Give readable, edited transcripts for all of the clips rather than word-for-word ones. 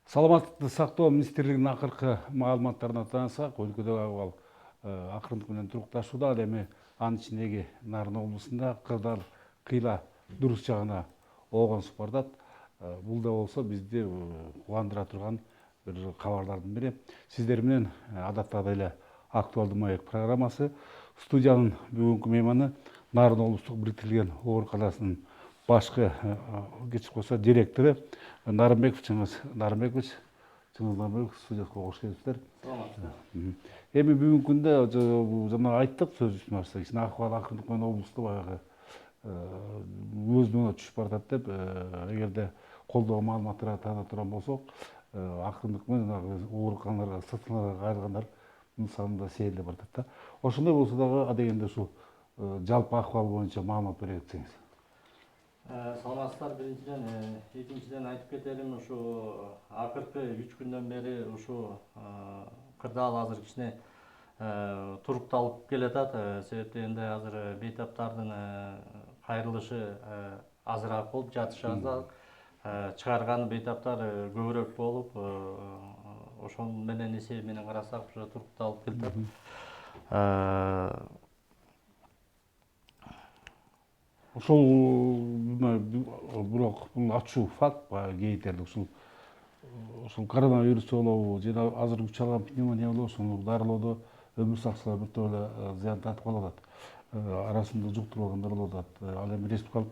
Саламаттыкты сактоо министрлигинин акыркы маалыматтарына таянсак, өлкөдөгү абал акырындык менен турукташууда. Ал эми анын ичиндеги Нарын облусунда Кырдар Кыйла Дурус жагына оогонсуп бардат. Бул да болсо бизди кубандыра турган бир кабарлардын бири. Сиздер менен адаттагыдай эле актуалдуу маек программасы. Студиянын бүгүнкү мейманы Нарын облустук бириктирилген ооруканасынын башкы кечип койсо директору Нарынбеков Чыңгыз Нарынбекович. Чыңгыз Нарынбеков, студияга кош келипсиздер. Эми бүгүнкү күндө жана айттык сөз үстүнө барсак, кичине акыбал акырындык менен облусту баягы өзүнө түшүп баратат деп, эгерде колдоо маалыматтарга тана турган болсок, акырындык менен ооруканаларга, стационарга кайрылгандардын саны да сейилдеп баратат да. Ошондой болсо дагы адегенде ушул жалпы акыбал боюнча маалымат бере кетсеңиз. Саламатсыздар. Биринчиден, экинчиден айтып кетелим, ушу акыркы 3 күндөн бери ушу Кырдаал азыр кичине турукталып келатат. Себеп дегенде азыр бейтаптардын кайрылышы азыраак болуп, жатышы азыраак, чыгарган бейтаптар көбүрөөк болуп, ошол менен эсеби менен карасак ушу турукталып келатат. Ошол бирок бул ачуу факт, кейитерди ушул коронавирус болобу, жана азыр күч алган пневмония болобу, ошону дарылоодо өмүр сакчылар бир топ эле зыян тартып калып атат. Арасында жуктуруп алгандар болуп атат. Ал эми республика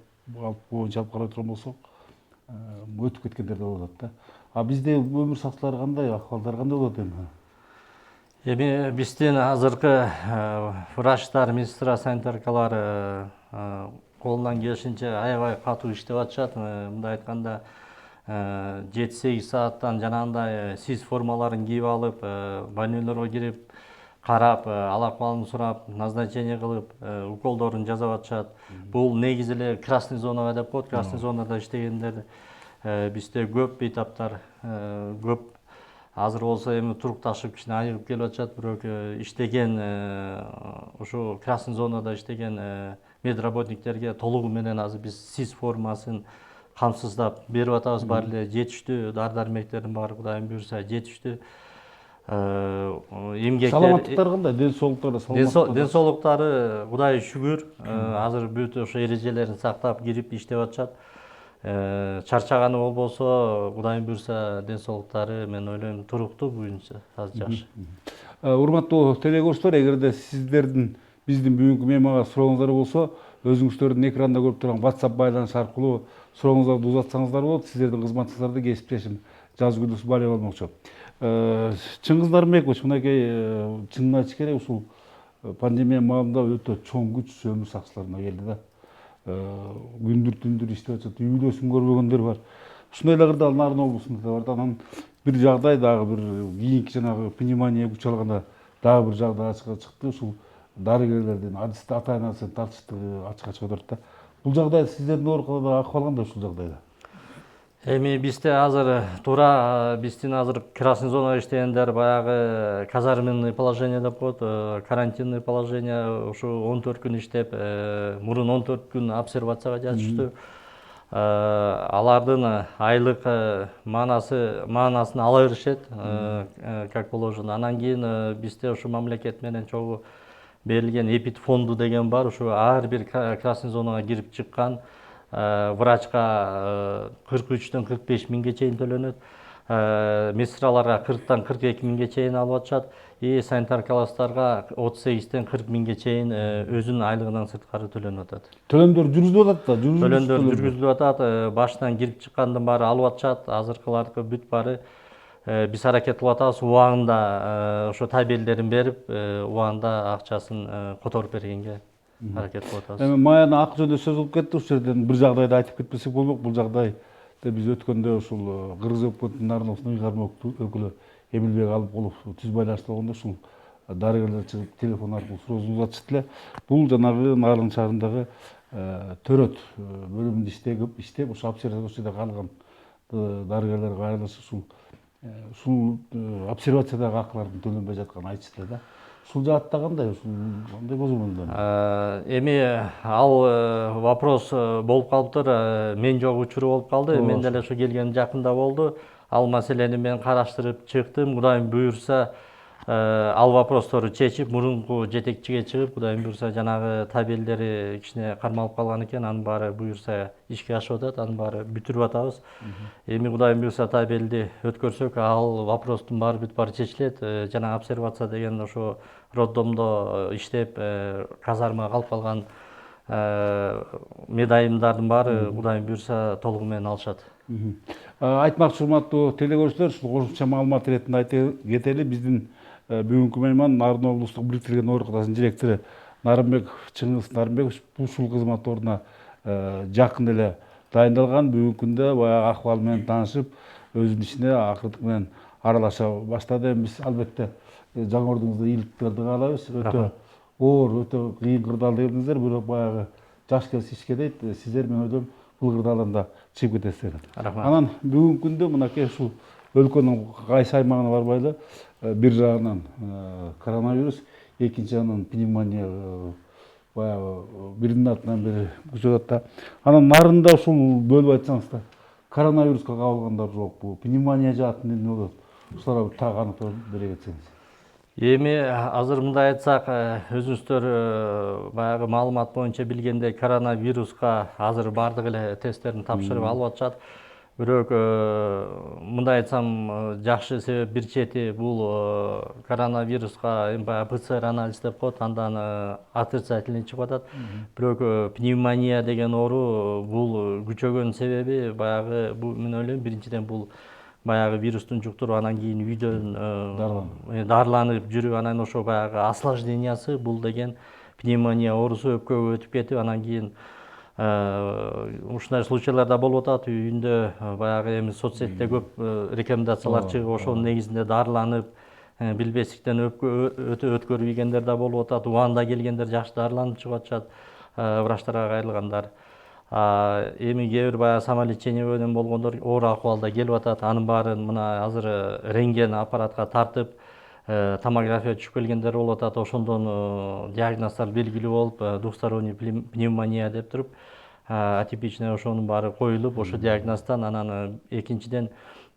боюнча алып карай турган болсок, өтүп кеткендер да болуп атат да. А бизде өмүр сакчылар кандай, акыбалдар кандай болот эми? Эми биздин азыркы врачтар, медсестра, санитаркалар колунан келишинче аябай катуу иштеп атышат. Мындай айтканда 7-8 сааттан жанагындай сиз формаларын кийип алып, больнойлорго кирип, карап, ал акыбалын сурап, назначение кылып, уколдорун жасап атышат. Бул негизи эле красный зонага деп коет. Красный зонада иштегендер бизде көп, бейтаптар көп. Азыр болсо эми турукташып кичине айыгып келип атышат, бирок иштеген ушу красный зонада иштеген медработниктерге толугу менен азыр биз СИЗ формасын камсыздап берип атабыз. Баары эле жетиштүү, дары-дармектердин баары Кудайым буйрса жетиштүү. Эмгектер, Саламаттыктары кандай? Ден-соолуктары Кудайга шүгүр, азыр бүт ошо эрежелерин сактап кирип иштеп атышат. Чарчаганы болбосо, Кудайым буйрса ден-соолуктары мен ойлойм туруктуу буюнча азыр жакшы. Урматтуу телекөрүүчүлөр, эгерде сиздердин биздин бүгүнкү мейманга сурооңуздар болсо, өзүңүздөрдүн экранда көрүп турган WhatsApp байланыш аркылуу сурооңуздарды узатсаңыздар болот. Сиздердин кызматыңыздарды кесиптешим Жазгы Күндүз Балиев алмакчы. Чыңгыз Нарынбекович, мынакей чынын айтыш керек, ушул пандемия маалында өтө чоң күч өмүр сакчыларына келди да. Күндүр-түндүр иштеп атышат, үйлөсүн көрбөгөндөр бар. Ушундайлар да Нарын облусунда да бар. Анан бир жагдай дагы бир кийинки жанагы пневмония күч алганда дагы бир жагдай ачыкка чыкты. Ушул дарыгерлердин ата-энасынын тартыштыгы ачыкка чыгып атат да. Бул жагдай сиздердин ооруканада акыбал кандай ушул жагдайда? Эми бизде азыр туура биздин азыр красный зонада иштегендер баягы казарменный положение деп коет, карантинный положение, ушу 14 күн иштеп, мурун 14 күн обсервацияга жатыштуу. Алардын айлык маанасын ала беришет, как положено. Анан кийин бизде ушу мамлекет менен чогуу берилген эпид фонду деген бар. Ушу ар бир красный зонага кирип чыккан врачка 43-төн 45 миңге чейин төлөнөт. Медсестраларга 40-тан 42 миңге чейин алып атышат. Санитар-класстарга 38-тен 40 миңге чейин өзүнүн айлыгынан сырткары төлөнүп атат. Төлөмдөр жүргүзүлүп атат да, Төлөмдөр жүргүзүлүп атат. Башынан кирип чыккандын баары алып атышат. Азыркыларды бүт баары биз аракет кылып атабыз, убагында ошо табелдерин берип, убагында акчасын которуп бергенге аракет кылып атабыз. Эми маяны ак жөнүндө сөз кылып кетти, ушул жерден бир жагдайды айтып кетпесек болмок. Бул жагдайды биз өткөндө ушул Кыргыз өкмөтүнүн Нарын облусунун ыйгарма өкүлү Эмилбек Алыпкулов түз байланышта болгондо ушул дарыгерлер чыгып телефон аркылуу суроосун узатышты эле. Бул жанагы Нарын шаарындагы төрөт бөлүмүндө иштеп, ушул обсервацияда калган дарыгерлер кайрылышы ушул обсервациядагы акылардын төлөнбөй жатканын айтышты да. Ушул жаатта кандай бозулмадар? Эми ал вопрос болуп калыптыр. Мен жок учуру болуп калды. Мен деле ошо келген жакында болду. ал маселени мен караштырып чыктым. Кудайым буюрса ал вопросторду чечип, мурунку жетекчиге чыгып, Кудайым буюрса жанагы табелдери кичине кармалып калган экен, анын баары буюрса ишке ашып атат, анын баары бүтүрүп атабыз. Эми Кудайым буюрса табелди өткөрсөк, ал вопростун баары бүт баары чечилет. Жана обсервация деген ошо роддомдо иштеп, казармага калып калган медайымдардын баары Кудайым буюрса толугу менен алышат. Айтмакчы урматтуу телекөрүүчүлөр, ушул кошумча маалымат иретинде айтып кетели. Биздин бүгүнкү мейман Нарын облустук бириктирилген ооруканасынын директору Чыңгыз Нарымбекович ушул кызмат ордуна жакын эле дайындалган. Бүгүнкү күндө баягы акыбалы менен таанышып, өзүнүн ишине акырындык менен аралаша баштады. Биз албетте жаңы ордуңузда ийгиликтерди каалайбыз. Өтө оор, өтө кыйын кырдаалда келдиңиздер, бирок баягы жаш келсе ишке дейт. Сиздер мен ойлойм бул кырдаалдан да чыгып кетесиздер. Анан бүгүнкү күндө мынакей ушул өлкөнүн кайсы аймагына барбайлы, бир жагынан коронавирус, экинчи жагынан пневмония баягы биринин артынан бири күчүп атат да. Анан нарында ушул бөлүп айтсаңыздар, коронавируска кабылгандар жокпу, пневмония жаатын эмне болот? Ушуларга так аныктоо бере кетсеңиз. Эми азыр мындай айтсак, өзүңүздөр баягы маалымат боюнча билгендей, коронавируска азыр баардык эле тесттерин тапшырып алып атышат. Бирок мындай айтсам жакшы, себеп бир чети бул коронавируска эми баягы ПЦР анализ деп коет, андан отрицательный чыгып атат. Бирок пневмония деген оору бул күчөгөн себеби баягы мен ойлойм, биринчиден бул баягы вирустун жуктуруп, анан кийин үйдөн дарыланып жүрүп, анан ошо баягы осложнениясы бул деген пневмония оорусу өпкөгө өтүп кетип, анан кийин ушундай случайларда болуп атат. Үйүндө баягы эми соцсетте көп рекомендациялар чыгып, ошонун негизинде дарыланып, билбестиктен өтө өткөрүп ийгендер да болуп атат. Убанда келгендер жакшы дарыланып чыгып атышат, врачтарга кайрылгандар. Эми кээ бир баягы самолечение менен болгондор оор акыбалда келип атат. Анын баарын мына азыр рентген аппаратка тартып, томография түшүп келгендер болуп атат. Ошондон диагноздор белгилүү болуп, двусторонний пневмония деп туруп, атипичный ошонун баары коюлуп, ошо диагноздон анан экинчиден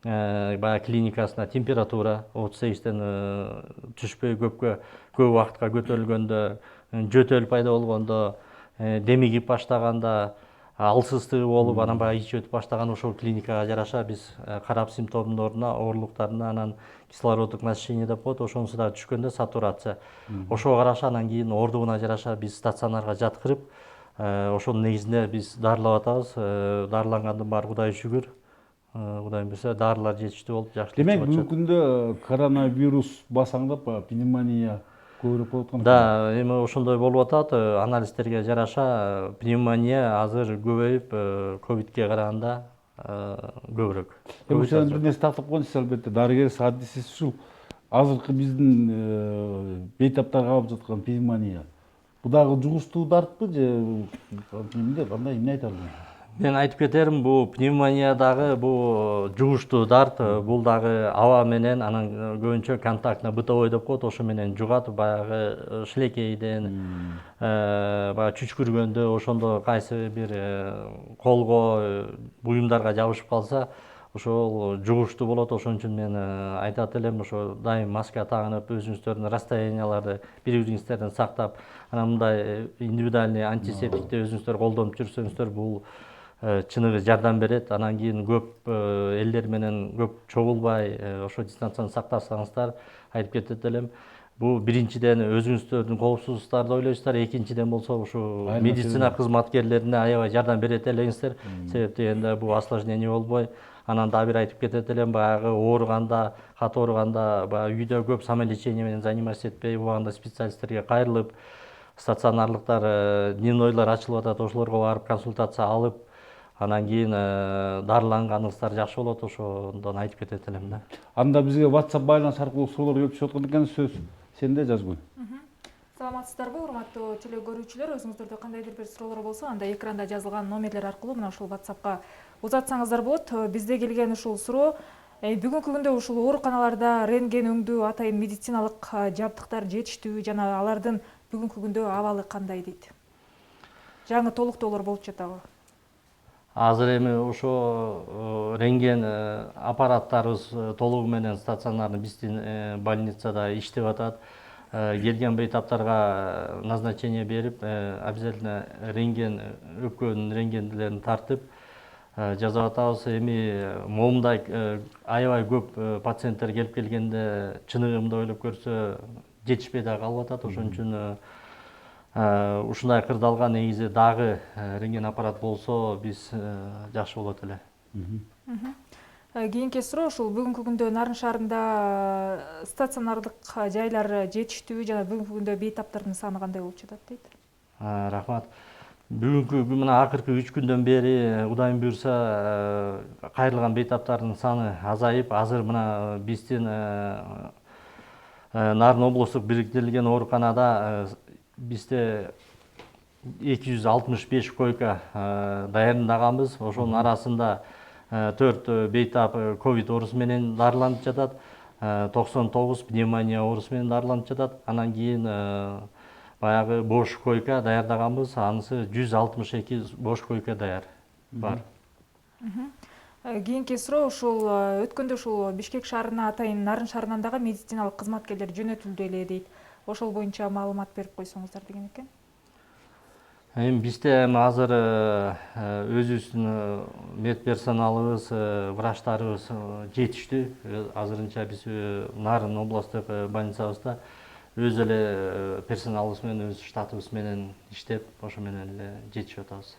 баягы клиникасына температура 38-тен түшпөй көп убакытка көтөрүлгөндө, жөтөл пайда болгондо, демигип баштаганда, алсыздыгы болуп, анан баягы ичи өтүп баштаган, ошол клиникага жараша биз карап симптомдоруна, оорулуктарына, анан кислороддук насыщение деп коет, ошонусу да түшкөндө сатурация. Ошого караша анан кийин оордугуна жараша биз стационарга жаткырып, ошонун негизинде биз дарылап атабыз. Дарылангандын баары Кудайга шүгүр. Кудайым буюрса дарылар жетиштүү болуп жакшы. Демек бүгүнкү күндө коронавирус басаңдап, пневмония көбүрөөк болуп аткан. Да, эми ошондой болуп атат. Анализдерге жараша пневмония азыр көбөйүп, ковидке караганда көбүрөөк. Эми ошондон бир нерсе тактап коеюнуз, албетте дарыгер адисиз ушул азыркы биздин бейтаптарга калып жаткан пневмония. Бул дагы жугуштуу дартпы же эмне, кандай эмне айта аласыз? Мен айтып кетерим, бул пневмония дагы бул жугуштуу дарт, бул дагы аба менен, анан көбүнчө контактный бытовой деп коет, ошо менен жугат. Баягы шилекейден, баягы чүчкүргөндө, ошондо кайсы бир колго, буюмдарга жабышып калса, ошол жугуштуу болот. Ошон үчүн мен айтат элем, ошо дайым маска тагынып, өзүңүздөрдүн расстоянияларды бири-бириңиздерден сактап, анан мындай индивидуальный антисептикти өзүңүздөр колдонуп жүрсөңүздөр, бул чыныгы жардам берет. Анан кийин көп элдер менен көп чогулбай, ошо дистанцияны сактасаңыздар, айтып кетет элем. Бул биринчиден өзүңүздөрдүн коопсуздуктарды ойлойсуздар, экинчиден болсо ушу медицина кызматкерлерине аябай жардам берет элеңиздер. Себеп дегенде бул осложнение болбой. Анан дагы бир айтып кетет элем, баягы ооруганда, катуу ооруганда, баягы үйдө көп самолечение менен заниматься этпей, убагында специалисттерге кайрылып, стационарлыктар, дневнойлор ачылып атат, ошолорго барып консультация алып, анан кийин дарыланганыңыздар жакшы болот. Ошондон айтып кетет элем да. Анда бизге WhatsApp байланыш аркылуу суроолор келип түшүп аткан экен, сөз сенде жазгын. Саламатсыздарбы, урматтуу телекөрүүчүлөр? Өзүңүздөрдө кандайдыр бир суроолор болсо, анда экранда жазылган номерлер аркылуу мына ушул WhatsAppка узатсаңыздар болот. Бизде келген ушул суроо, бүгүнкү күндө ушул ооруканаларда рентген өңдүү атайын медициналык жабдыктар жетиштүү жана алардын бүгүнкү күндө абалы кандай дейт. Жаңы толуктоолор болуп жатабы? азыр эми ошо рентген аппараттарыбыз толугу менен стационарный биздин больницада иштеп атат. Келген бейтаптарга назначение берип, обязательно рентген, өпкөнүн рентгендерин тартып жасап атабыз. Эми момундай аябай көп пациенттер келип келгенде чыныгымды ойлоп көрсө жетишпей да калып атат. Ошон үчүн ушундай кырдаалга негизи дагы рентген аппарат болсо биз жакшы болот эле. Кийинки суроо ушул бүгүнкү күндө Нарын шаарында стационардык жайлар жетиштүүбү жана бүгүнкү күндө бейтаптардын саны кандай болуп жатат дейт. Рахмат. Бүгүнкү мына акыркы 3 күндөн бери Кудайым буйрса кайрылган бейтаптардын саны азайып, азыр мына биздин Нарын облустук бириктирилген ооруканада бизде 265 койка даярдаганбыз. Ошонун арасында 4 бейтап ковид оорусу менен дарыланып жатат, 99 пневмония оорусу менен дарыланып жатат. Анан кийин баягы бош койка даярдаганбыз, анысы 162 бош койка даяр бар. Кийинки суроо ушул өткөндө ушул Бишкек шаарына атайын Нарын шаарынан дагы медициналык кызматкерлер жөнөтүлдү эле дейт. Ошол боюнча маалымат берип койсоңуздар деген экен. Эми бизде азыр өзүбүздүн медперсоналыбыз, врачтарыбыз жетиштүү. Азырынча биз Нарын областтык больницабызда өз эле персоналыбыз менен, өз штатыбыз менен иштеп, ошо менен эле жетишип атабыз.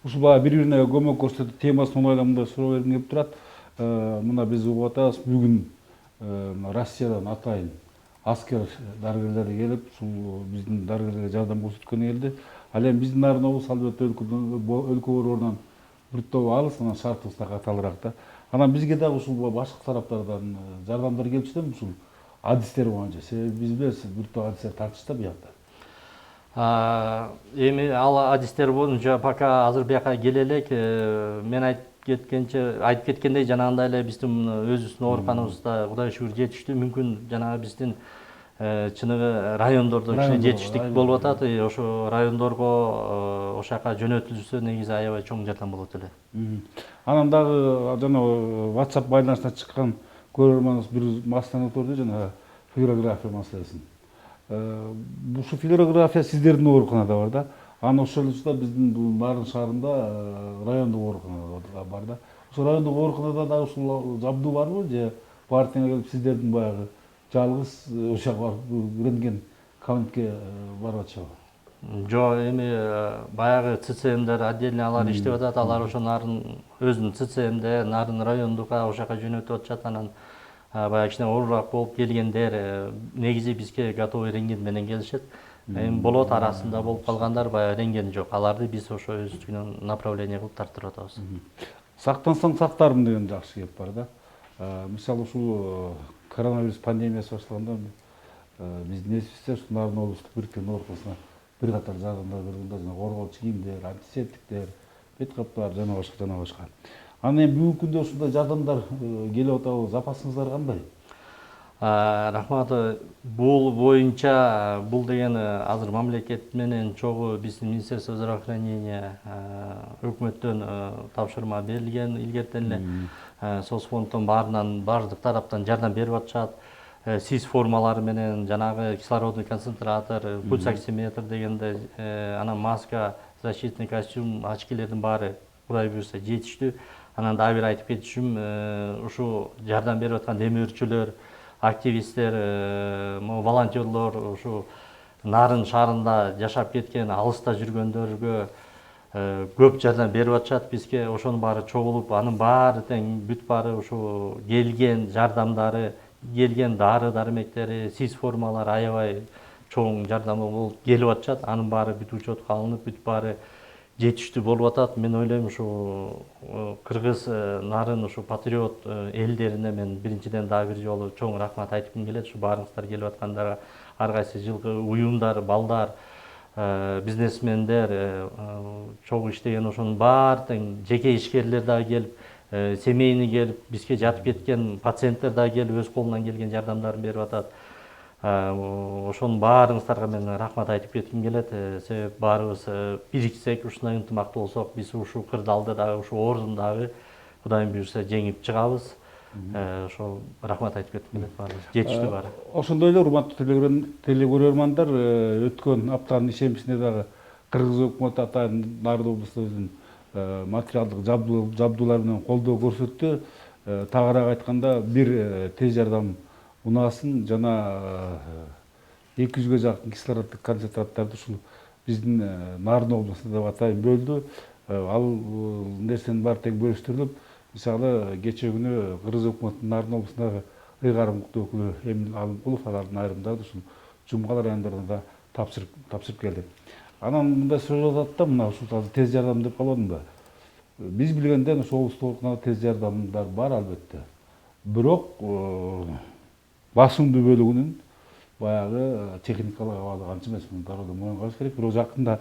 Ушул баягы бири-бирине көмөк көрсөтүү темасын ойлогомдо суроо бергим келип турат. Мына биз угуп атабыз, бүгүн Россиядан атайын аскер дарыгерлери келип, ушул биздин дарыгерлерге жардам көрсөткөнү келди. Ал эми биздин Нарын облусу албетте өлкө борборунан бир топ алыс, анан шартыбыз да каталыраак да. Анан бизге дагы ушул башка тараптардан жардамдар келчү, ушул адистер боюнча. Себеби биз билебиз, бир топ адистер тартышты да биякта. Эми ал адистер боюнча пока азыр бияка келе элек. Мен айтып кеткендей, жанагындай эле биздин өзүбүздүн ооруканабызда Кудай шүгүр жетиштүү. Мүмкүн жанагы биздин чыныгы райондордо кичине жетиштик болуп атат. Ошо райондорго ошол жака жөнөтүлсө негизи аябай чоң жардам болот эле. Анан дагы жана WhatsApp байланышына чыккан көрөрманыбыз бир маселени көрдү, жана флюорография маселесин. Ушу флюорография сиздердин ооруканада бар да. Аны ошол учурда биздин Нарын шаарында райондук ооруканада бар да. Ошол райондук ооруканада дагы ушул жабдуу барбы же партияга келип сиздердин баягы жалгыз ошо барып рентген кабинетке барып атышабы? Жок, эми баягы ЦЦМдер отдельно алар иштеп атат. Алар ошо Нарын өзүнүн ЦЦМде, Нарын райондука ошол жака жөнөтүп атышат. Анан баягы кичине оорураак болуп келгендер негизи бизге готовый рентген менен келишет. Эми болот арасында болуп калгандар баягы рентген жок. Аларды биз ошо өзүбүздүн направление кылып тартып атабыз. Сактансаң сактармын деген жакшы кеп бар да. Мисалы ушул коронавирус пандемиясы башталганда биздин эсибизде Нарын облустук бириктирилген ооруканасына бир катар жардамдар берилген, жана коргоочу кийимдер, антисептиктер, бет каптар жана башка. Анан эми бүгүнкү күндө ушундай жардамдар келип атабы, запасыңыздар кандай? Рахмат. Бул боюнча бул деген азыр мамлекет менен чогуу биздин Министерство здравоохранения өкмөттөн тапшырма берилген илгертен эле. Соцфонддон баардык тараптан жардам берип атышат. СИС формалары менен жанагы кислородный концентратор, пульсоксиметр дегенде, анан маска, защитный костюм, очкилердин баары Кудай буйрса жетиштүү. Анан дагы бир айтып кетишим, ушу жардам берип аткан демөөрчүлөр, активисттер, волонтерлор, ушу Нарын шаарында жашап кеткен, алыста жүргөндөргө көп жардам берип атышат бизге. Ошонун баары чогулуп, анын баары тең бүт баары ушу келген жардамдары, келген дары-дармектери, СИС формалары аябай чоң жардамы болуп келип атышат. Анын баары бүт учетко алынып, бүт баары жетиштүү болуп атат. Мен ойлойм ушу Кыргыз, Нарын ушу патриот элдерине мен биринчиден дагы бир жолу чоң рахмат айткым келет. Ушу баарыңыздар келип аткандарга, ар кайсы жылкы уюмдар, балдар, бизнесмендер, чогуу иштеген ошонун баары тең жеке ишкерлер дагы келип, семейный келип, бизге жатып кеткен пациенттер дагы келип өз колунан келген жардамдарын берип атат. Ошонун баарыңыздарга мен рахмат айтып кетким келет. Себеп баарыбыз бириксек, ушундай ынтымактуу болсок, биз ушул кырдаалды дагы, ушул ордун дагы Кудайым буюрса жеңип чыгабыз. Ошол рахмат айтып кетким келет баарыбыз. Жетиштүү баары. Ошондой эле урматтуу телекөрөрмандар, өткөн аптанын ишембисинде дагы Кыргыз өкмөтү Атайын Нарын облустубуздун материалдык жабдуулар менен колдоо көрсөттү. Тагыраак айтканда бир тез жардам унаасын жана 200-ге жакын кислороддук концентраттарды ушул биздин Нарын областында деп атайын бөлдү. Ал нерсенин баары тең бөлүштүрүлүп, мисалы кечээ күнү Кыргыз өкмөтүнүн Нарын областындагы ыйгарым укуктуу өкүлү Эмин Алымкулов алардын айрымдарды ушул Жумгал райондорунда да тапшырып келди. Анан мындай сөз атат да, мына ушул тез жардам деп калбадым да. Биз билгенден ошол облустук ооруканада тез жардамдар бар албетте. Бирок басымдуу бөлүгүнүн баягы техникалык абалы анча эмес, муну дароо моюнга алыш керек. Бирок жакында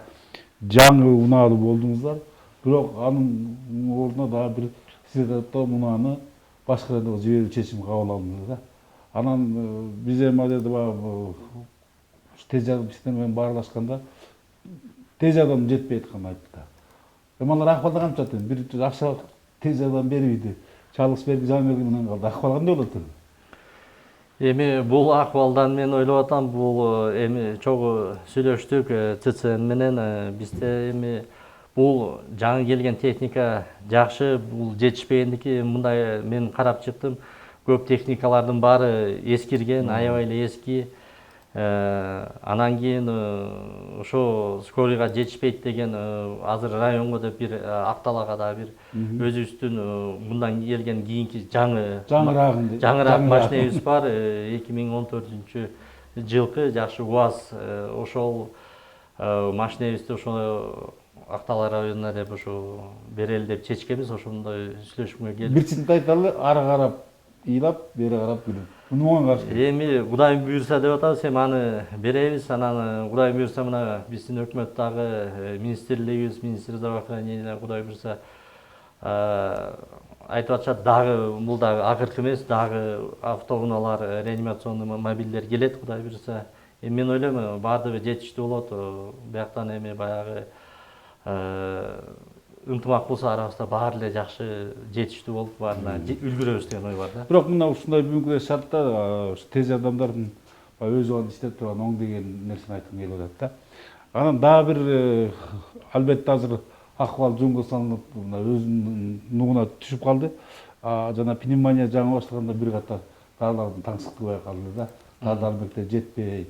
жаңы унаалуу болдуңуздар. Бирок анын ордуна дагы бир сиздер унааны башка районго жиберүү чечими кабыл алынды да. Анан биз эми ал жерде баягы тез жардам система менен баарлашканда тез жардам жетпей атканын айтты да. Эми алар акыбалда камчат, бир акча тез жардам бербейди. Чалгыс берги жаңы берги менен калды. Акыбал кандай болот эле? Эми бул акыбалдан мен ойлоп атам, бул эми чогуу сүйлөштүк ЦЦН менен. Бизде эми бул жаңы келген техника жакшы, бул жетишпегендики мындай мен карап чыктым. Көп техникалардын баары эскирген, аябай эле эски. Анан кийин ошо скорыйга жетишпейт деген азыр районго деп бир Акталага да бир өзүбүздүн мындан келген кийинки жаңыраак машинебиз бар. 2014 жылкы жакшы УАЗ, ошол машинебизди ошо Актала районуна деп ошо берели деп чечкенбиз. Ошондой сүйлөшмөгө келип. Бир чынды айталы, ары карап ыйлап, бери карап күлүп. Муну каршы. Эми Кудайым буйрса деп атабыз, эми аны беребиз. Анан Кудайым буйрса мына биздин өкмөт дагы министрлигибиз, министр здравоохранения Кудай буйрса айтып атышат, дагы бул дагы акыркы эмес, дагы автоунаалар, реанимационный мобилдер келет Кудай буйрса. Эми мен ойлойм баардыгы жетиштүү болот. Бияктан эми баягы ынтымак болсо арабызда баары эле жакшы жетиштүү болуп баарына үлгүрөбүз деген ой бар да. Бирок мына ушундай бүгүнкү шартта тез жардамдардын өз убагында иштеп турган оң деген нерсени айткым келип атат да. Анан дагы бир албетте азыр акыбал жөнгө салынып, мына өзүнүн нугуна түшүп калды. Жана пневмония жаңы баштаганда бир катар дарылардын таңсыктыгы байкалды да. Дары-дармектер жетпей,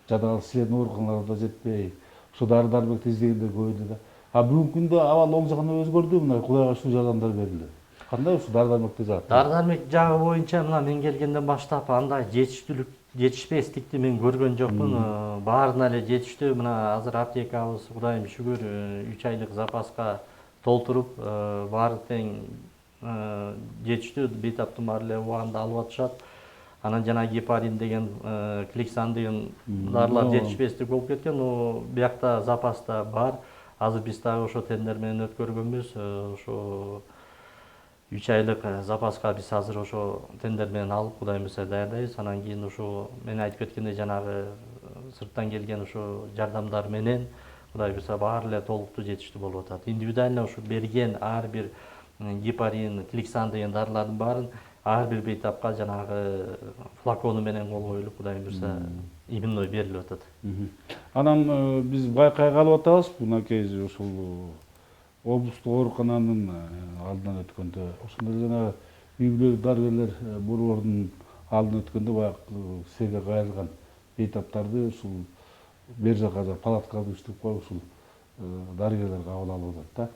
жана силердин ооруканаларда жетпей, ошо дары-дармекти издегендер көбөйдү да. Бүгүнкү күндө абал оң жагына өзгөрдү, мына Кудайга шүгүр жардамдар берилди. Кандай ушу дары-дармекти жагы? Дары-дармек жагы боюнча мына мен келгенден баштап андай жетишпестикти мен көргөн жокмун. Баарына эле жетиштүү. Мына азыр аптекабыз Кудайым шүгүр 3 айлык запаска толтуруп, баары тең жетиштүү. Бейтаптын баары эле убагында алып атышат. Анан жана гепарин деген, кликсан деген дарылар жетишпестик болуп кеткен. Биякта запаста бар. Азыр биз дагы ошо тендер менен өткөргөнбүз. Ошо 3 айлык запаска биз азыр ошо тендер менен алып, Кудайым буйрса даярдайбыз. Анан кийин ошо мен айтып кеткендей жанагы сырттан келген ошо жардамдар менен Кудай буйрса баары эле толуктуу жетиштүү болуп атат. Индивидуально ошо берген ар бир гепарин, кликсан деген дарылардын баарын ар бир бейтапка жанагы флакону менен кол коюлуп, Кудайым буйрса именной берилип атат. Анан биз байкай калып атабыз, мынакей ушул облустук оорукананын алдынан өткөндө, ошондо жана үй бүлөлүк дарыгерлер борборунун алдынан өткөндө баягы силерге кайрылган бейтаптарды ушул бер жака палаткага уюштуруп коюп ушул дарыгерлер кабыл алып атат да.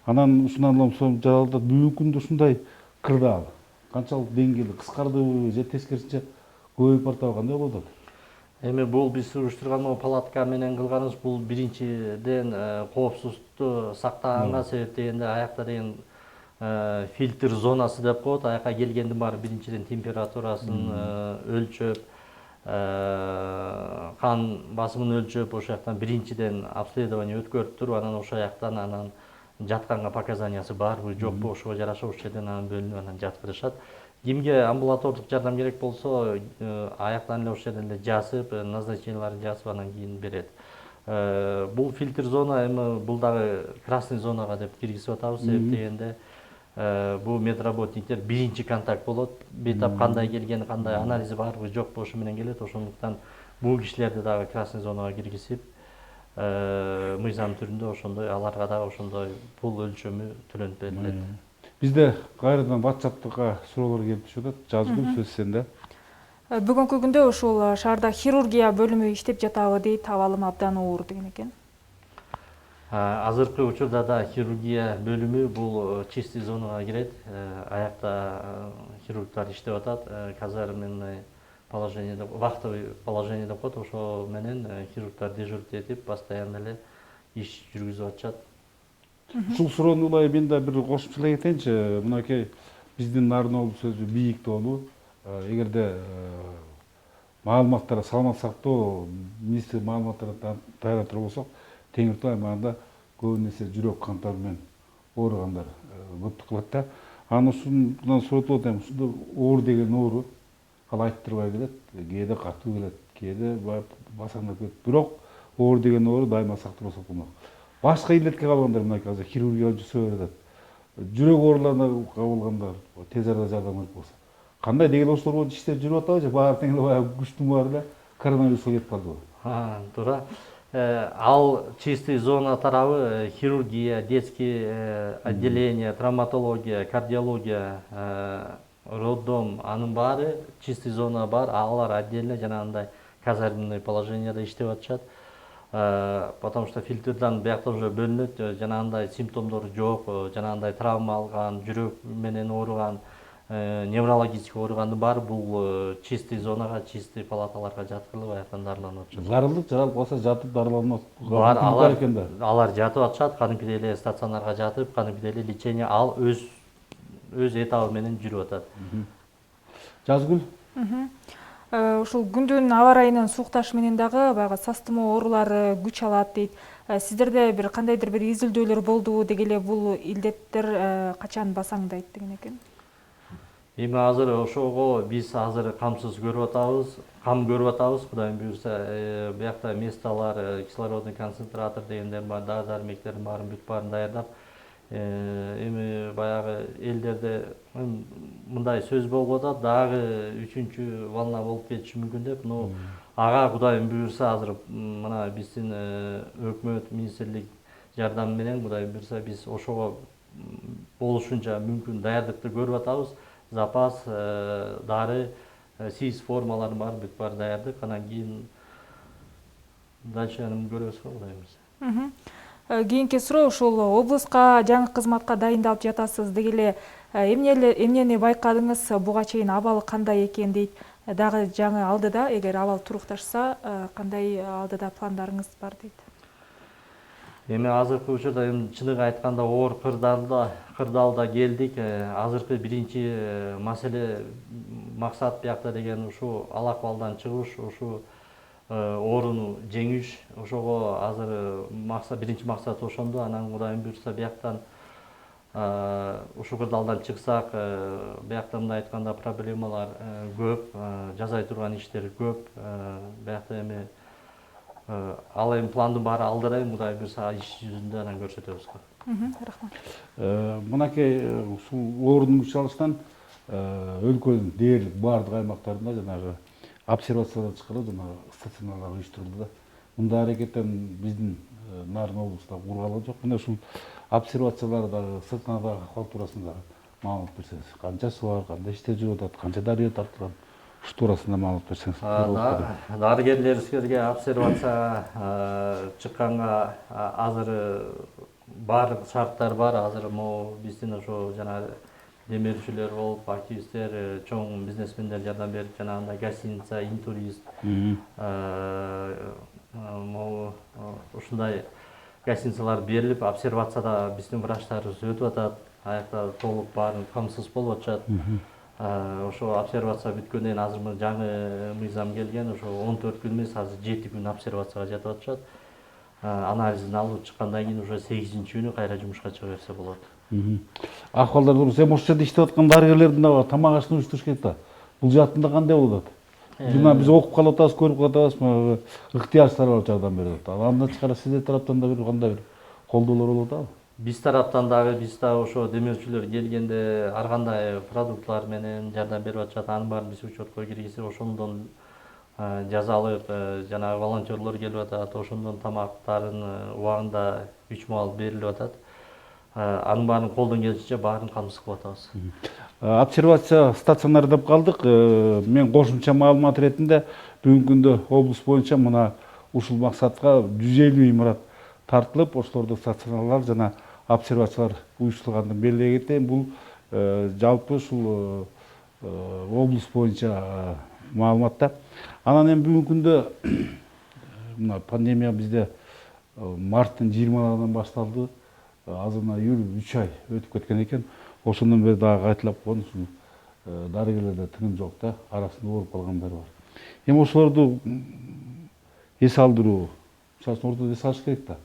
Анан ушундан соң жалалдат бүгүнкү күндө ушундай кырдаал канчалык деңгээлде кыскардыбы же тескерисинче көбөйүп бартабы, кандай болуп атат? Эми бул биз уюштурган палатка менен кылганыбыз бул биринчиден коопсуздукту сактаганга себеп дегенде аякта деген фильтр зонасы деп коет. Аякка келгендин баары биринчиден температурасын өлчөп, кан басымын өлчөп, ошол жактан биринчиден обследование өткөрүп туруп, анан ошол жактан анан жатканга показаниясы барбы жокпу, ошого жараша ошол жерден анан бөлүнүп анан жаткырышат. Кимге амбулатордук жардам керек болсо аяктан эле ошол жерден эле жазып, назначенияларын жазып анан кийин берет. Бул фильтр зона эми бул дагы красный зонага деп киргизип атабыз. Себеп дегенде бул медработниктер биринчи контакт болот. Бейтап кандай келген, кандай анализи барбы жокпу ошо менен келет. Ошондуктан бул кишилерди дагы красный зонага киргизип, мыйзам түрүндө ошондой аларга дагы ошондой пул өлчөмү төлөнүп берилет. Бизде кайрадан WhatsApp'тагы суроолор келип түшүп атат. Жазгыл сөз сенде. Бүгүнкү күндө ушул шаарда хирургия бөлүмү иштеп жатабы дейт, абалым абдан оор деген экен. Азыркы учурда да хирургия бөлүмү бул чистый зонага кирет. Аякта хирургтар иштеп атат. Казарменный положениеде, вахтовый положение деп коет. Ошо менен хирургтар дежурить этип, постоянно эле иш жүргүзүп атышат. Ушул суроону улай мен да бир кошумчалай кетейинчи. Мынакей биздин Нарынолу сөзү бийик тоолуу. Эгерде маалыматтар саламат сактоо министр маалыматтарын даярдатыр болсок, Теңир Тоо аймагында көбүн эсе жүрөк кантары менен ооругандар көптүк кылат да. Анан ушундан суротуп атам, ушунда оор деген оору ал айттырбай келет, кээде катуу келет, кээде басаңдап келет. Бирок оор деген оору дайыма сакталып сакталмак. Башка илетке калгандар мынакей азыр хирургия жасап берет. Жүрөк ооруларына кабылгандар тез арада жардам керек болсо. Кандай деген ошолор боюнча иштер жүрүп атабы же баары тең эле баягы күчтүн баары эле коронавируско кетип калдыбы? Туура. Ал чистый зона тарабы хирургия, детский отделение, травматология, кардиология, роддом, анын баары чистый зона бар, алар отдельно жанагындай казарменный положенияда иштеп атышат. Потому что фильтрдан биякта уже бөлүнөт, жанагындай симптомдор жок, жанагындай травма алган, жүрөк менен ооруган, неврологический ооругандын баары бул чистый зонага, чистый палаталарга жаткырылып, аяктан дарыланып атышат. Зарылдык жаралып калса жатып дарыланат. Алар жатып атышат, кадимкидей эле стационарга жатып, кадимкидей эле лечение ал өз этабы менен жүрүп атат. Жазгүл? Ушул күндүн аба ырайынын суукташы менен дагы баягы сас тумоо оорулары күч алат дейт. Сиздерде бир кандайдыр бир изилдөөлөр болдубу, деги эле бул илдеттер качан басаңдайт деген экен? Эми азыр ошого биз азыр камсыз көрүп атабыз, кам көрүп атабыз. Кудайым буюрса, биякта месталар, кислородный концентратор дегендер бар, дары-дармектердин баарын бүт баарын даярдап, эми баягы элдерде мындай сөз болуп атат, дагы 3-чү волна болуп кетиши мүмкүн деп. Но ага Кудайым буюрса азыр мына биздин өкмөт, министрлик жардамы менен Кудайым буюрса биз ошого болушунча мүмкүн даярдыкты көрүп атабыз. Запас дары, сиз формаларын бар, бүт бар даярдык. Анан кийин дальше көрөбүз го Кудайым буюрса. Кийинки суроо ушул облуска жаңы кызматка дайындалып жатасыз, деги эле эмнени байкадыңыз, буга чейин абалы кандай экен дейт. Дагы жаңы алдыда эгер абал турукташса, кандай алдыда пландарыңыз бар дейт. Эми азыркы учурда чыныгы айтканда оор кырдаалда келдик. Азыркы биринчи маселе максат биякта деген ушу ал акыбалдан чыгыш, ушу ооруну жеңиш. Ошого азыр биринчи максат ошондо. Анан Кудайым буюрса бияктан ушу кырдаалдан чыксак, биякта мындай айтканда проблемалар көп, жасай турган иштер көп. Биякта эми ал эми пландын баары алдырайым, Кудайым буюрса иш жүзүндө анан көрсөтөбүз го. Рахмат. Мынакей ушул оорунун күч алышынан өлкөнүн дээрлик баардык аймактарында жанагы обсервациялар чыгарылып, жана стационарлар уюштурулду да. Мындай аракеттен биздин Нарын облусунда кургалы жок. Мына ушул обсервациялар дагы стационардагы акыбал туурасында маалымат берсеңиз. Канчасы бар, кандай иштер жүрүп атат, канча дарыгер тартылган, ушу туурасында маалымат берсеңиз. Дарыгерлерибизге обсервацияга чыкканга азыр баардык шарттар бар. Азыр могу биздин ошо жана демирчилер болуп, активисттер, чоң бизнесмендер жардам берип, жанагындай гостиница, интурист, могу ушундай гостиницалар берилип, обсервацияда биздин врачтарыбыз өтүп атат. Аякта толук баарын камсыз болуп атышат. Ошо обсервация бүткөндөн кийин азыр жаңы мыйзам келген, ошо 14 күн эмес, азыр 7 күн обсервацияга жатып атышат. Анализин алып чыккандан кийин уже 8-күнү кайра жумушка чыга берсе болот. Акыбалдар дурус. Эми ошол жерде иштеп аткан дарыгерлердин да тамак ашын уюштуруш керек да. Бул жаатында кандай болуп атат? Жана биз окуп калып атабыз, көрүп калып атабыз, ыктыярчылар бар жардам берип атат. Андан тышкары сиздер тараптан да бир кандай бир колдоолор болуп атабы? Биз тараптан дагы биз да ошо демөөрчүлөр келгенде ар кандай продуктлар менен жардам берип атышат. Анын баарын биз учетко киргизип, ошондон жазалык жанагы волонтерлор келип атат. Ошондон тамактарын убагында 3 маал берилип атат. Анын баарын колдон келишинче баарын камсыз кылып атабыз. Обсервация стационары деп калдык. Мен кошумча маалымат иретинде бүгүнкү күндө облус боюнча мына ушул максатка 150 имарат тартылып, ошолордо стационарлар жана обсервациялар уюштурулганын белгилей кетейин. Бул жалпы ушул облус боюнча маалыматта. Анан эми бүгүнкү күндө мына пандемия бизде марттын 20-дан башталды. Азыр мына июль 3 ай өтүп кеткен экен. Ошондон бери дагы кайталап койгон ушул дарыгерлерде тыным жок да, арасында ооруп калгандар бар. Эми ошолорду эс алдыруу, мисалы ортодо эс алыш керек да.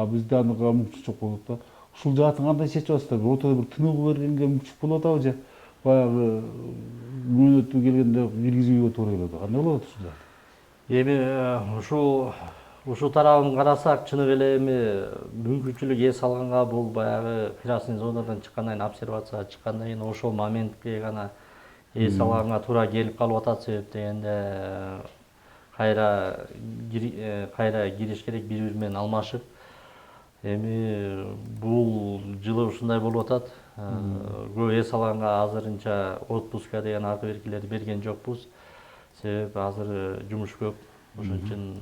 Бизде анга мүмкүнчүлүк болот да. Ушул жаатын кандай чечип атасыздар? Ортодо бир тыныгуу бергенге мүмкүнчүлүк болуп атабы же баягы мөөнөтү келгенде киргизүүгө туура келет? Кандай болот ушул жаат? Эми ушул тарабын карасак, чыныгы эле эми мүмкүнчүлүк эс алганга бул баягы красный зонадан чыккандан кийин, обсервацияга чыккандан кийин ошол моментке гана эс алганга туура келип калып атат. Себеп дегенде кайра кириш керек, бири менен алмашып. Эми бул жылы ушундай болуп атат. Көп эс алганга азырынча отпуска деген акы беркилерди берген жокпуз. Себеп азыр жумуш көп. Ошон үчүн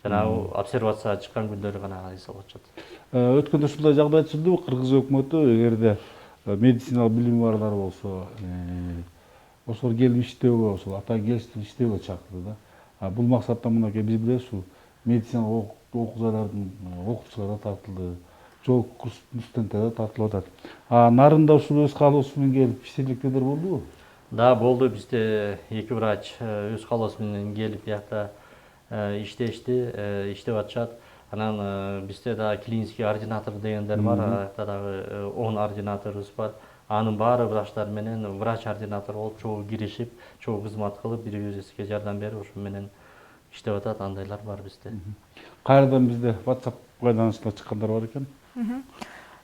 жанагы обсервацияга чыккан күндөрү гана эс алып атышат. Өткөндө ушундай жагдай түзүлдүбү? Кыргыз өкмөтү эгерде медициналык билими барлар болсо, ошолор келип иштөөгө, ошол атайын келиштирип иштөөгө чакырды да. Бул максатта мынакей биз билебиз, ушул медициналык окуу жайлардын окутуучулары тартылды, жол курс студенттери тартылып атат. Нарында ушул өз каалоосу менен келип иштегендер болдубу? Да, болду. Бизде 2 врач өз каалоосу менен келип биякта иштешти, иштеп атышат. Анан бизде да клинический ординатор дегендер бар. Аякта дагы 10 ординаторубуз бар. Анын баары врачтар менен врач-ординатор болуп чогуу киришип, чогуу кызмат кылып, бири-бирибизге жардам берип, ошо менен иштеп атат. Андайлар бар бизде. Кайрадан бизде WhatsApp байланышына чыккандар бар экен.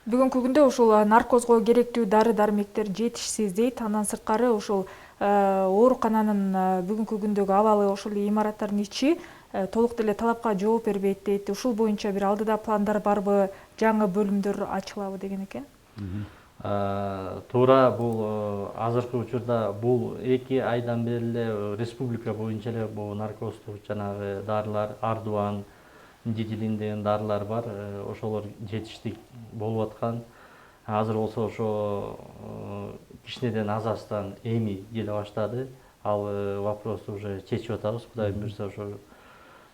Бүгүнкү күндө ушул наркозго керектүү дары дармектер жетишсиз дейт. Андан сырткары ушул оорукананын бүгүнкү күндөгү абалы, ошол имараттардын ичи толук деле талапка жооп бербейт дейт. Ушул боюнча бир алдыда пландар барбы, жаңы бөлүмдөр ачылабы деген экен. Туура, бул азыркы учурда бул 2 айдан бери эле республика боюнча эле бул наркоздук жанагы дарылар, ардуан, дидилин деген дарылар бар. Ошолор жетиштик болуп аткан. Азыр болсо ошо кичинеден азастан эми келе баштады. Ал вопросту уже чечип атабыз. Кудайым буйрса ошо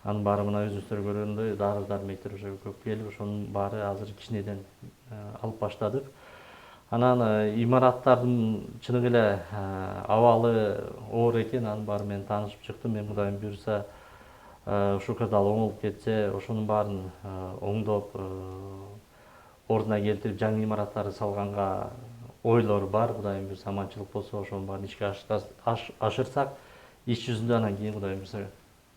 анын баары мына өзүңүздөр көргөндөй дары дармектер уже көп келип, ошонун баары азыр кичинеден алып баштадык. Анан имараттардын чыныгы эле абалы оор экен, анын баары менен таанышып чыктым. Мен Кудайым буйрса ушул кырдаал оңолуп кетсе, ошонун баарын оңдоп, ордуна келтирип, жаңы имараттарды салганга ойлор бар. Кудайым буйрса аманчылык болсо, ошонун баарын ишке ашырсак, иш жүзүндө анан кийин Кудайым буйрса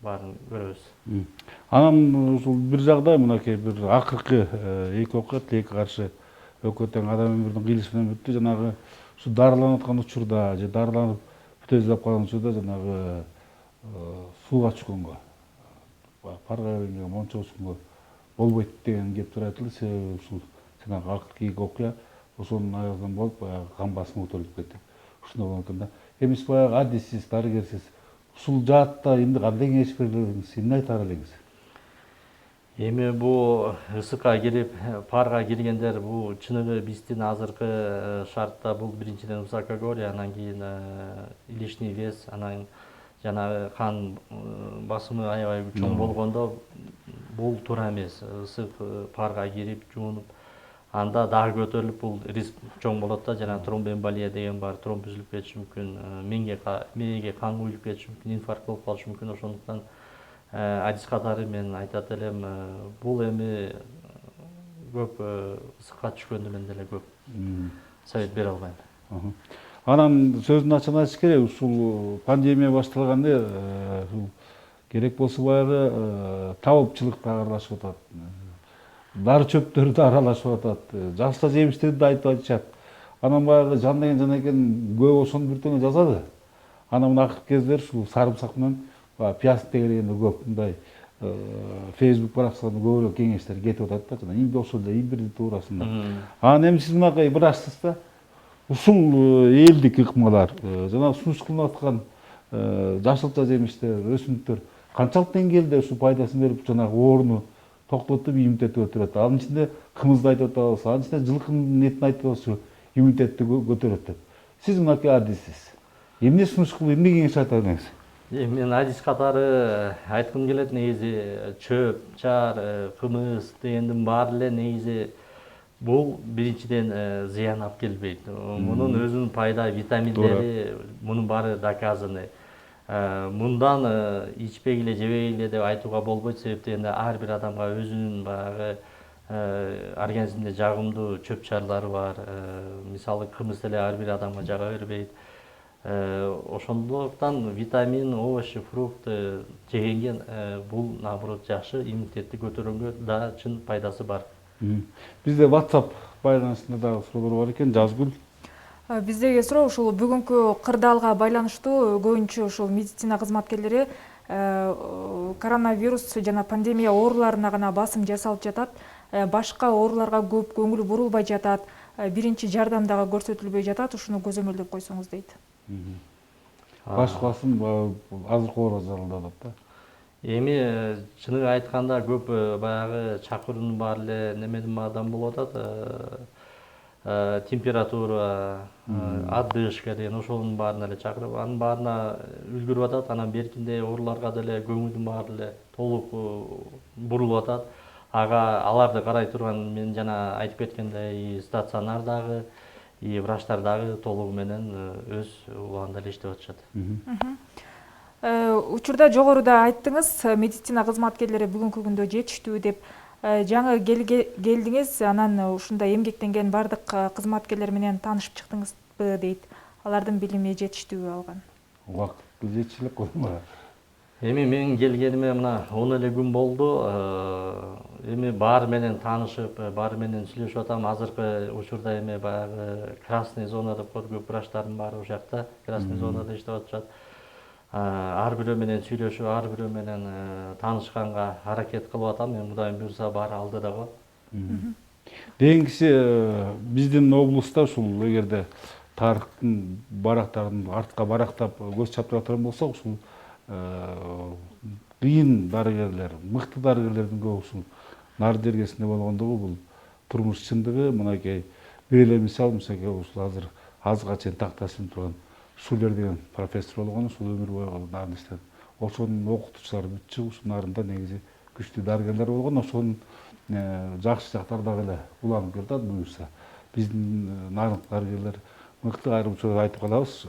баарын көрөбүз. Анан ушул бир жагдай, мынакей бир акыркы 2 окуят, 2 каршы өкөтөң адам өмүрүнүн кыйылышы менен бүттү. Жанагы ушу дарыланып аткан учурда же дарыланып бүтө изилап калган учурда жанагы сууга түшкөнгө, парга бергенге, мончого түшкөнгө болбойт деген кептер айтылды. Себеби ушул жанагы акыркы 2 окуя ошонун аягынан болуп, баягы кан басымы көтөрүлүп кетти. Ушундай болгон экен да. Эми сиз баягы адиссиз, дарыгерсиз. Ушул жаатта эмне кандай кеңеш берер элеңиз, эмне айтар элеңиз? Эми бул ысыкка кирип, парга киргендер, бул чыныгы биздин азыркы шартта бул биринчиден высокогорье, анан кийин лишний вес, анан жанагы кан басымы аябай чоң болгондо бул туура эмес. Ысык парга кирип, жуунуп, анда дагы көтөрүлүп, бул риск чоң болот да. Жана тромбоэмболия деген бар, тромб үзүлүп кетиши мүмкүн, мээге кан куюлуп кетиши мүмкүн, инфаркт болуп калышы мүмкүн. Ошондуктан адис катары мен айтат элем, бул эми көп ысыкка түшкөндө мен деле көп совет бере албайм. Анан сөзүн ачык айтыш керек, ушул пандемия башталганда керек болсо баягы табылчылыкты аралашып атат. Дары чөптөрдү аралашып атат. Жашыл жемиштерди да айтып атышат. Анан баягы жан экен көп ошону бир теңе жазады. Анан мына акыркы кездер ушул сарымсак менен пияз тегергенде көп мындай Facebook баракчаларында көбүрөөк кеңештер кетип атат да, жана имби ошол эле имбирдин туурасында. Анан эми сиз мынакей бир ачтыңыз да, ушул элдик ыкмалар жана сунуш кылынып аткан жашылча жемиштер, өсүмдүктөр канчалык деңгээлде ушул пайдасын берип, жанагы ооруну токтотуп, иммунитетти көтөрөт. Анын ичинде кымызды айтып атабыз, анын ичинде жылкынын этин айтып атабыз, иммунитетти көтөрөт деп. Сиз мынакей адиссиз. Эмне сунуш кылып, эмне кеңеш айта элеңиз? Мен адис катары айткым келет, негизи чөп, чар, кымыз дегендин баары эле негизи бул биринчиден зыян алып келбейт. Мунун өзүнүн пайда, витаминдери, мунун баары доказаны. Мындан ичпегиле, жебегиле деп айтууга болбойт, себеп дегенде ар бир адамга өзүнүн баягы организмде жагымдуу чөп чарлары бар. Мисалы кымыз деле ар бир адамга жага бербейт. Ошондуктан витамин, овощи, фрукт жегенге бул наоборот жакшы, иммунитетти көтөргөнгө да чын пайдасы бар. Бизде WhatsApp байланышында дагы суроолор бар экен, Жазгүл. Биздеги суроо ушул бүгүнкү кырдаалга байланыштуу, көбүнчө ушул медицина кызматкерлери коронавирус жана пандемия ооруларына гана басым жасалып жатат, башка ооруларга көп көңүл бурулбай жатат, биринчи жардам дагы көрсөтүлбөй жатат, ушуну көзөмөлдөп койсоңуз дейт. Баш басым азыркы оору зарылдап атат да. Эми чынын айтканда көп баягы чакыруунун баары эле немедин баардан болуп атат. Температура, отдышка деген ошонун баарына эле чакырып, анын баарына үлгүрүп атат. Анан беркинде ооруларга деле көңүлдүн баары эле толук бурулуп атат. Аларды карай турган мен жана айтып кеткендей стационардагы врачтар дагы толугу менен өз убагында эле иштеп атышат. Учурда жогоруда айттыңыз, медицина кызматкерлери бүгүнкү күндө жетиштүү деп. Жаңы келдиңиз, анан ушундай эмгектенген бардык кызматкерлер менен таанышып чыктыңызбы дейт. Алардын билими жетиштүүбү алган? Убакыт жетишилик коймо. Эми мен келгениме мына 10 эле күн болду. Эми баары менен таанышып, баары менен сүйлөшүп атам. Азыркы учурда эми баягы красный зона деп коет, көп врачтардын баары ошол жакта красный зонада иштеп атышат. Ар бирөө менен сүйлөшүп, ар бирөө менен таанышканга аракет кылып атам. Мен Кудайым буйрса баары алдыда го. Дегенкиси биздин облуста ушул эгерде тарыхтын барактарын артка барактап көз чаптыра турган болсок, ушул кыйын дарыгерлер, мыкты дарыгерлердин көбү ушул нар жергесинде болгондугу, бул турмуш чындыгы. Мынакей бир эле мисал, ушул азыр азга чейин такташып турган Шулер деген профессор болгон, ушул өмүр бою нарын иштеп. Ошонун окутуучулары бүт чыгып, ушул нарында негизи күчтүү дарыгерлер болгон. Ошонун жакшы жактары дагы эле уланып келатат буюрса. Биздин нарындык дарыгерлер мыкты, айрым учурда айтып калабыз.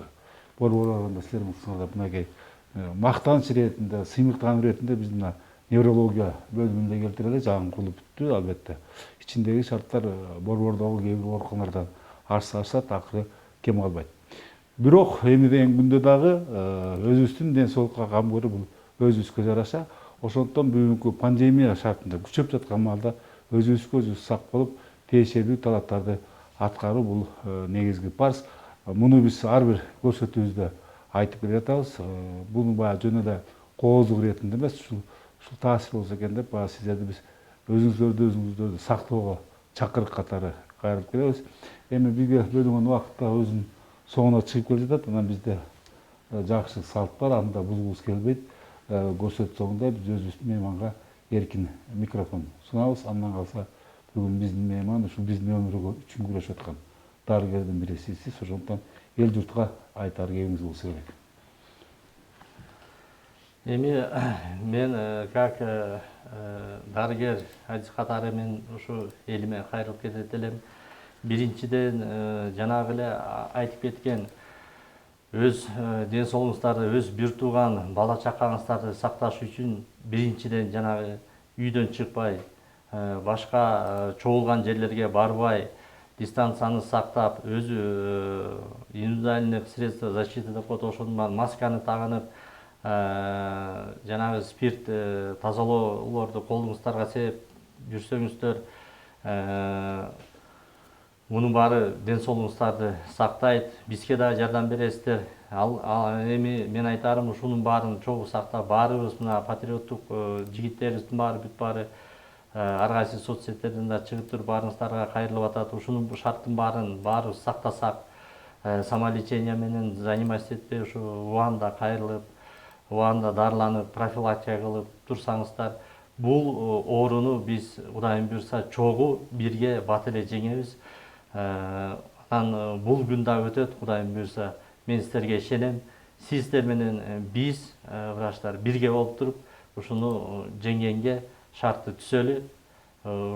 Борбор арасында силер мыктысыңар деп, мынакей мактаныч иретинде, сыймыктан иретинде биздин неврология бөлүмүндө келтире эле жаңы курулуп бүттү, албетте. Ичиндеги шарттар борбордогу кээ бир ооруканалардан ашат, акыры кем калбайт. Бирок эми деген күндө дагы өзүбүздүн ден соолукка кам көрүп, бул өзүбүзгө жараша. Ошондуктан бүгүнкү пандемия шартында күчөп жаткан маалда өзүбүзгө өзүбүз сак болуп, тиешелүү талаптарды аткаруу бул негизги парз. Муну биз ар бир көрсөтүүбүздө айтып келе жатабыз. Буну баягы жөн эле кооздук иретинде эмес, ушул таасир болсо экен деп, баягы сиздерди биз өзүңүздөрдү сактоого чакырык катары кайрылып келебиз. Эми бизге бөлүнгөн убакыт да өзүнүн соңуна чыгып келе жатат. Анан бизде жакшы салт бар, аны да бузгубуз келбейт. Көрсөтүү соңунда биз өзүбүздүн мейманга эркин микрофон сунабыз. Андан калса бүгүн биздин мейман ушул биздин өмүргө үчүн күрөшүп аткан дарыгердин бири сизсиз. Ошондуктан эл журтка айтар кебиңиз болсо керек. Эми мен как дарыгер адис катары мен ушу элиме кайрылып кетет элем. Биринчиден жанагы эле айтып кеткен өз ден соолугуңуздарды, өз бир тууган бала чакаңыздарды сакташ үчүн биринчиден жанагы үйдөн чыкпай, башка чогулган жерлерге барбай, дистанцияны сактап, өзү индивидуальный средства защиты деп коет, ошонун менен масканы тагынып, жанагы спирт тазалоолорду колуңуздарга сээп жүрсөңүздөр, мунун баары ден соолугуңуздарды сактайт, бизге да жардам бересиздер. Эми мен айтарым, ушунун баарын чогуу сактап, баарыбыз мына патриоттук жигиттерибиздин баары бүт баары ар кайсы соц сеттерден да чыгып туруп баарыңыздарга кайрылып атат. Ушунун шарттын баарын баарыбыз сактасак, самолечение менен заниматься этпей, ушу убагында кайрылып, убагында дарыланып, профилактика кылып турсаңыздар, бул ооруну биз Кудайым буйрса чогуу бирге бат эле жеңебиз. Анан бул күн да өтөт, Кудайым буйрса. Мен сиздерге ишенем. Сиздер менен биз, врачтар, бирге болуп туруп, ушуну жеңгенге шартты түзөлү.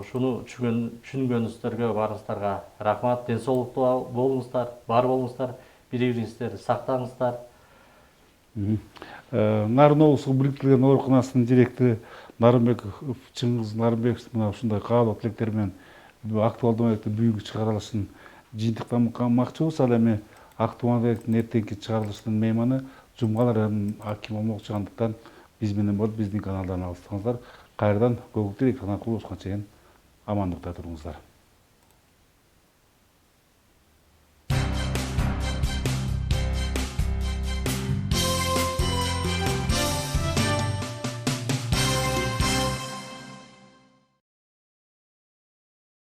Ушуну түшүнгөнүңүздөргө баарыңыздарга рахмат. Ден соолуктуу болуңуздар, бар болуңуздар, бири-бириңиздерди сактаңыздар. Нарын облустук бириктирилген ооруканасынын директору Чыңгыз Нарымбеков мына ушундай каалоо тилектер менен актуалдуу маекти бүгүнкү чыгарылышын жыйынтыктамакчыбыз. Ал эми актуалдуу маектин эртеңки чыгарылышынын мейманы Жумгал районунун акими болмокчугандыктан биз менен болуп биздин каналдан алыстаңыздар. Кайрадан көбүк тилек, кулубузга чейин амандыкта туруңуздар.